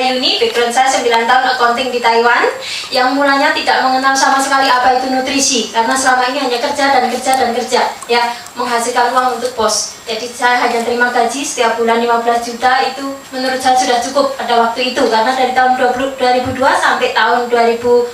Yuni, background saya 9 tahun accounting di Taiwan, yang mulanya tidak mengenal sama sekali apa itu nutrisi, karena selama ini hanya kerja dan kerja dan kerja, ya, menghasilkan uang untuk bos. Jadi saya hanya terima gaji setiap bulan 15 juta, itu menurut saya sudah cukup pada waktu itu, karena dari tahun 2002 sampai tahun 2010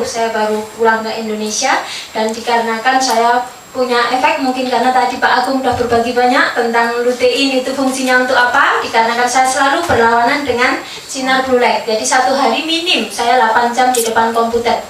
saya baru pulang ke Indonesia. Dan dikarenakan saya punya efek, mungkin karena tadi Pak Agung sudah berbagi banyak tentang lutein itu fungsinya untuk apa, dikarenakan saya selalu berlawanan dengan sinar blue light. Jadi satu hari minim saya 8 jam di depan komputer,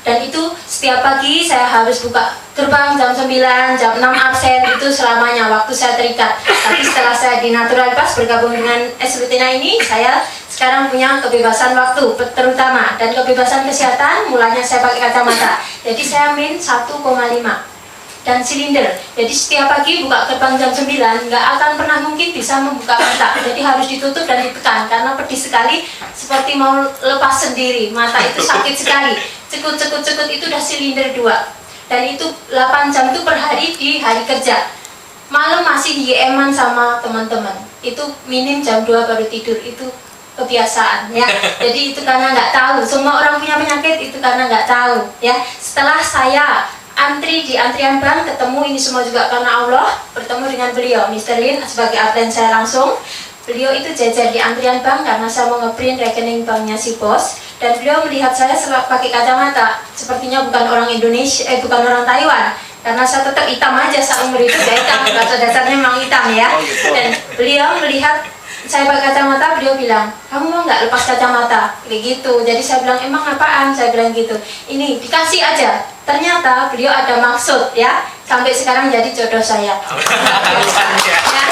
dan itu setiap pagi saya harus buka gerbang jam 9, jam 6 absen, itu selamanya waktu saya terikat. Tapi setelah saya di Natural Pass bergabung dengan Eslutina ini, saya sekarang punya kebebasan waktu terutama, dan kebebasan kesehatan. Mulanya saya pakai kacamata, jadi saya min 1,5 dan silinder. Jadi setiap pagi buka gerbang jam 9 nggak akan pernah mungkin bisa membuka mata, jadi harus ditutup dan ditekan karena pedih sekali, seperti mau lepas sendiri. Mata itu sakit sekali, cekut itu udah silinder 2, dan itu 8 jam itu per hari di hari kerja. Malam masih YM-an sama teman-teman, itu minim jam 2 baru tidur. Itu kebiasaan, ya. Jadi itu karena nggak tahu. Semua orang punya penyakit itu karena nggak tahu, ya. Setelah saya antri di antrian bank, ketemu ini semua juga karena Allah, bertemu dengan beliau, Mr. Lin, sebagai upline saya langsung. Beliau itu jajar di antrian bank karena saya mau ngeprint rekening banknya si bos, dan beliau melihat saya pakai kacamata, sepertinya bukan orang Indonesia, bukan orang Taiwan, karena saya tetap hitam aja, seumur itu saya hitam, bahasa dasarnya memang hitam, ya. Dan beliau melihat saya pakai kacamata, beliau bilang, kamu mau nggak lepas kacamata? Kayak gitu. Jadi saya bilang, emang apaan? Saya bilang gitu, ini dikasih aja. Ternyata beliau ada maksud, ya. Sampai sekarang jadi jodoh saya. Ya.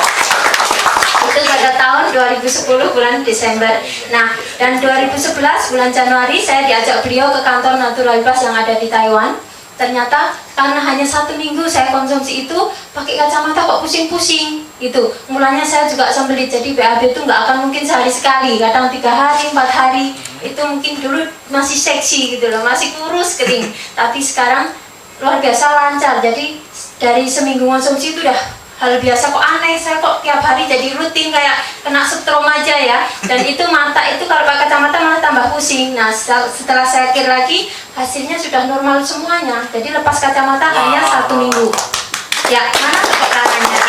Itu pada tahun 2010 bulan Desember. Nah, dan 2011 bulan Januari saya diajak beliau ke kantor Natural Pass yang ada di Taiwan. Ternyata karena hanya 1 minggu saya konsumsi itu, pakai kacamata kok pusing-pusing gitu. Mulanya saya juga sembelit, jadi BAB itu nggak akan mungkin sehari sekali, kadang 3 hari, 4 hari. Itu mungkin dulu masih seksi gitu loh, masih kurus kering. Tapi sekarang luar biasa lancar. Jadi dari seminggu konsumsi itu udah hal biasa. Kok aneh, saya kok tiap hari jadi rutin kayak kena setrum aja, ya. Dan itu mata itu kalau pakai kacamata malah tambah pusing. Nah, setelah saya kira lagi, hasilnya sudah normal semuanya. Jadi lepas kacamata hanya 1 minggu. Ya, mana tepuk tangannya?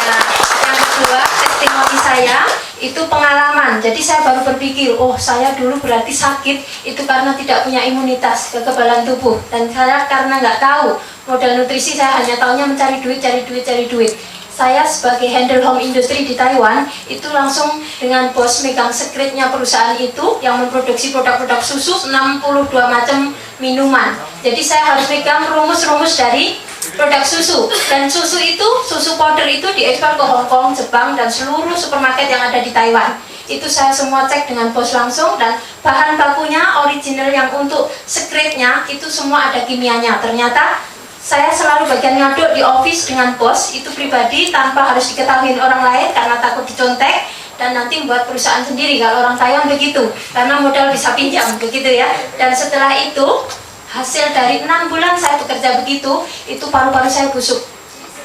Nah, yang kedua, testimoni saya itu pengalaman. Jadi saya baru berpikir, oh saya dulu berarti sakit itu karena tidak punya imunitas, kekebalan tubuh. Dan saya karena nggak tahu modal nutrisi, saya hanya tahunya mencari duit. Saya sebagai handle home industry di Taiwan, itu langsung dengan bos megang sekretnya perusahaan itu yang memproduksi produk-produk susu, 62 macam minuman. Jadi saya harus megang rumus-rumus dari produk susu, dan susu itu, susu powder itu diekspor ke Hong Kong, Jepang, dan seluruh supermarket yang ada di Taiwan. Itu saya semua cek dengan bos langsung, dan bahan bakunya original yang untuk sekretnya itu semua ada kimianya. Ternyata saya selalu bagian ngaduk di office dengan bos itu pribadi tanpa harus diketahui orang lain karena takut dicontek, dan nanti buat perusahaan sendiri. Kalau orang Taiwan begitu, karena modal bisa pinjam begitu, ya. Dan setelah itu hasil dari 6 bulan saya bekerja begitu, itu paru-paru saya busuk.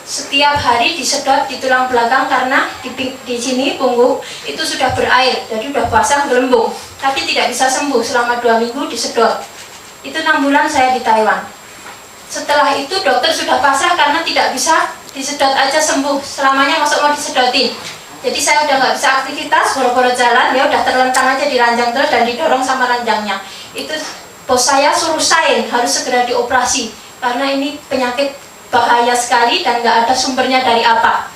Setiap hari disedot di tulang belakang karena di sini punggung itu sudah berair, jadi sudah basah gelembung, tapi tidak bisa sembuh selama 2 minggu disedot. Itu 6 bulan saya di Taiwan. Setelah itu dokter sudah pasrah karena tidak bisa disedot aja sembuh, selamanya masuk mau disedotin. Jadi saya udah nggak bisa aktivitas, boro-boro jalan, ya udah terlentang aja di ranjang terus dan didorong sama ranjangnya. Itu bos saya suruh sign harus segera dioperasi karena ini penyakit bahaya sekali dan nggak ada sumbernya dari apa.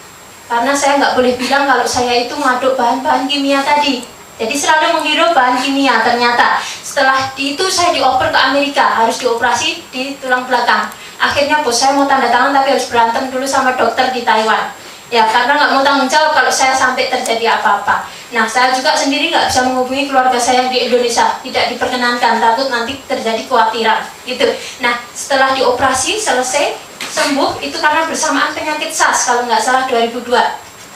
Karena saya nggak boleh bilang kalau saya itu ngaduk bahan-bahan kimia tadi. Jadi selalu menghirup bahan kimia. Ternyata setelah itu saya dioper ke Amerika, harus dioperasi di tulang belakang. Akhirnya bos saya mau tanda tangan tapi harus berantem dulu sama dokter di Taiwan. Ya, karena nggak mau tanggung jawab kalau saya sampai terjadi apa-apa. Nah, saya juga sendiri nggak bisa menghubungi keluarga saya yang di Indonesia, tidak diperkenankan, takut nanti terjadi kekhawatiran, gitu. Nah, setelah dioperasi selesai sembuh itu karena bersamaan penyakit SARS kalau nggak salah 2002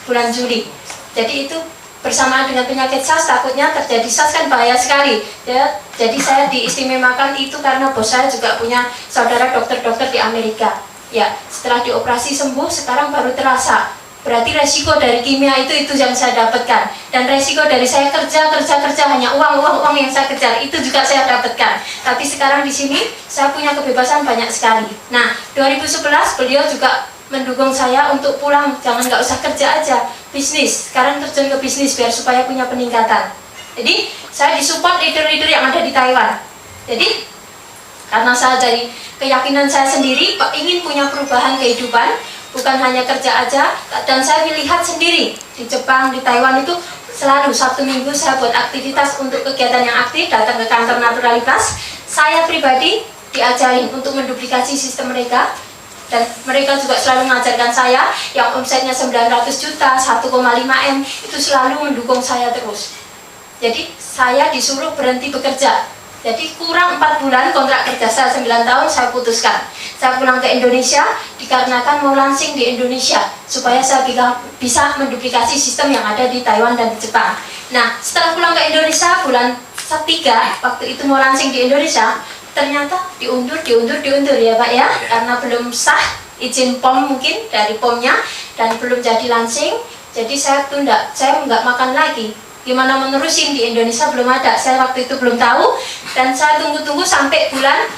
bulan Juli. Jadi itu bersamaan dengan penyakit SARS, takutnya terjadi SARS kan bahaya sekali, ya. Jadi saya diistimewakan itu karena bos saya juga punya saudara dokter-dokter di Amerika. Ya, setelah dioperasi sembuh, sekarang baru terasa berarti resiko dari kimia itu yang saya dapatkan, dan resiko dari saya kerja hanya uang yang saya kejar, itu juga saya dapatkan. Tapi sekarang di sini saya punya kebebasan banyak sekali. Nah, 2011 beliau juga mendukung saya untuk pulang, jangan nggak usah kerja aja, bisnis, sekarang terjun ke bisnis biar supaya punya peningkatan. Jadi saya disupport leader-leader yang ada di Taiwan. Jadi karena saya dari keyakinan saya sendiri ingin punya perubahan kehidupan, bukan hanya kerja aja, dan saya melihat sendiri di Jepang, di Taiwan itu selalu Sabtu Minggu saya buat aktivitas untuk kegiatan yang aktif, datang ke kantor naturalitas. Saya pribadi diajarin untuk menduplikasi sistem mereka, dan mereka juga selalu mengajarkan saya yang omsetnya 900 juta, 1,5 M, itu selalu mendukung saya terus. Jadi saya disuruh berhenti bekerja. Jadi kurang 4 bulan kontrak kerja saya 9 tahun saya putuskan. Saya pulang ke Indonesia dikarenakan mau launching di Indonesia supaya saya bisa menduplikasi sistem yang ada di Taiwan dan di Jepang. Nah, setelah pulang ke Indonesia bulan 3 waktu itu mau launching di Indonesia, ternyata diundur ya Pak ya, karena belum sah izin POM mungkin dari POM-nya dan belum jadi launching. Jadi saya tunda, saya nggak makan lagi. Gimana menerusin di Indonesia belum ada, saya waktu itu belum tahu, dan saya tunggu sampai bulan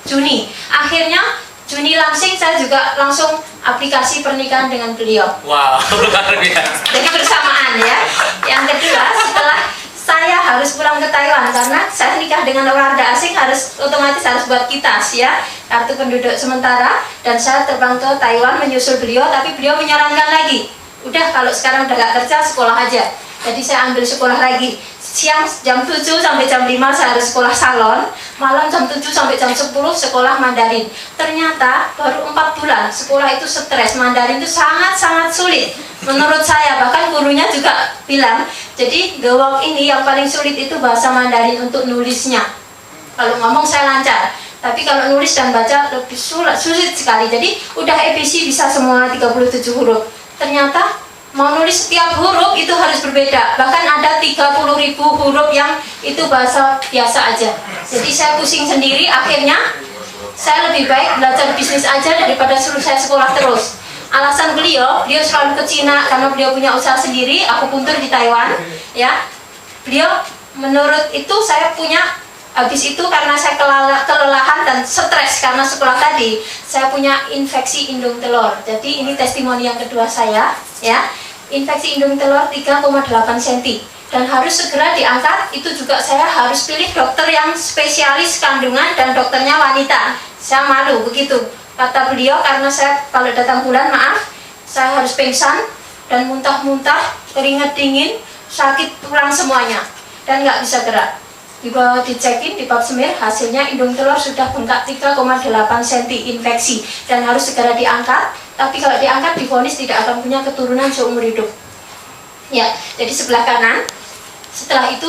Juni. Akhirnya Juni launching, saya juga langsung aplikasi pernikahan dengan beliau. Wow, luar biasa. Jadi bersamaan ya. Yang kedua, setelah saya harus pulang ke Taiwan karena saya nikah dengan warga asing, otomatis harus buat kitas ya, kartu penduduk sementara, dan saya terbang ke Taiwan menyusul beliau. Tapi beliau menyarankan lagi, udah kalau sekarang udah gak kerja, sekolah aja. Jadi saya ambil sekolah lagi, siang jam 7 sampai jam 5 saya harus sekolah salon, malam jam 7 sampai jam 10 sekolah Mandarin. Ternyata baru 4 bulan sekolah itu stres, Mandarin itu sangat-sangat sulit menurut saya, bahkan gurunya juga bilang, jadi gawak ini yang paling sulit itu bahasa Mandarin untuk nulisnya. Kalau ngomong saya lancar, tapi kalau nulis dan baca lebih sulit sekali. Jadi udah ABC bisa semua 37 huruf, ternyata mau nulis setiap huruf itu harus berbeda, bahkan ada 30.000 huruf yang itu bahasa biasa aja. Jadi saya pusing sendiri, akhirnya saya lebih baik belajar bisnis aja daripada suruh saya sekolah terus. Alasan beliau selalu ke Cina karena beliau punya usaha sendiri, aku puntur di Taiwan ya. Beliau menurut itu saya punya, habis itu karena saya kelelahan dan stres karena sekolah tadi, saya punya infeksi indung telur. Jadi ini testimoni yang kedua saya ya. Infeksi indung telur 3,8 cm dan harus segera diangkat. Itu juga saya harus pilih dokter yang spesialis kandungan dan dokternya wanita. Saya malu begitu kata beliau, karena saya kalau datang bulan, maaf, saya harus pingsan dan muntah-muntah, keringat dingin, sakit tulang semuanya dan nggak bisa gerak. Dibawa dicekin di pap smear, hasilnya indung telur sudah bengkak 3,8 cm infeksi dan harus segera diangkat. Tapi kalau diangkat divonis tidak akan punya keturunan seumur hidup. Ya, jadi sebelah kanan. Setelah itu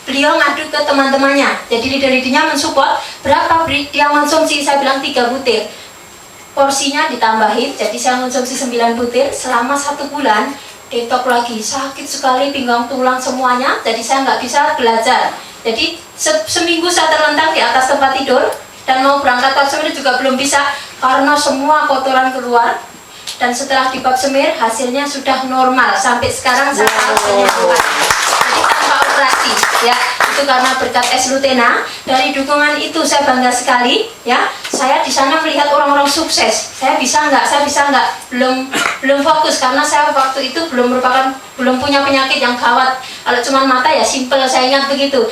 beliau ngadu ke teman-temannya. Jadi leader-leadernya mensupport berapa dia konsumsi, saya bilang 3 butir. Porsinya ditambahin, jadi saya konsumsi 9 butir selama 1 bulan. Detok lagi, sakit sekali pinggang tulang semuanya, jadi saya nggak bisa belajar. Jadi seminggu saya terlentang di atas tempat tidur, dan mau berangkat pap smear juga belum bisa karena semua kotoran keluar. Dan setelah di pap smear hasilnya sudah normal, sampai sekarang saya tahu penyembuhan. Jadi tanpa operasi ya, itu karena berkat S-Lutena. Dari dukungan itu saya bangga sekali ya. Saya di sana melihat orang-orang sukses. Saya bisa nggak, belum fokus karena saya waktu itu belum punya penyakit yang gawat. Kalau cuma mata ya simple, saya ingat begitu.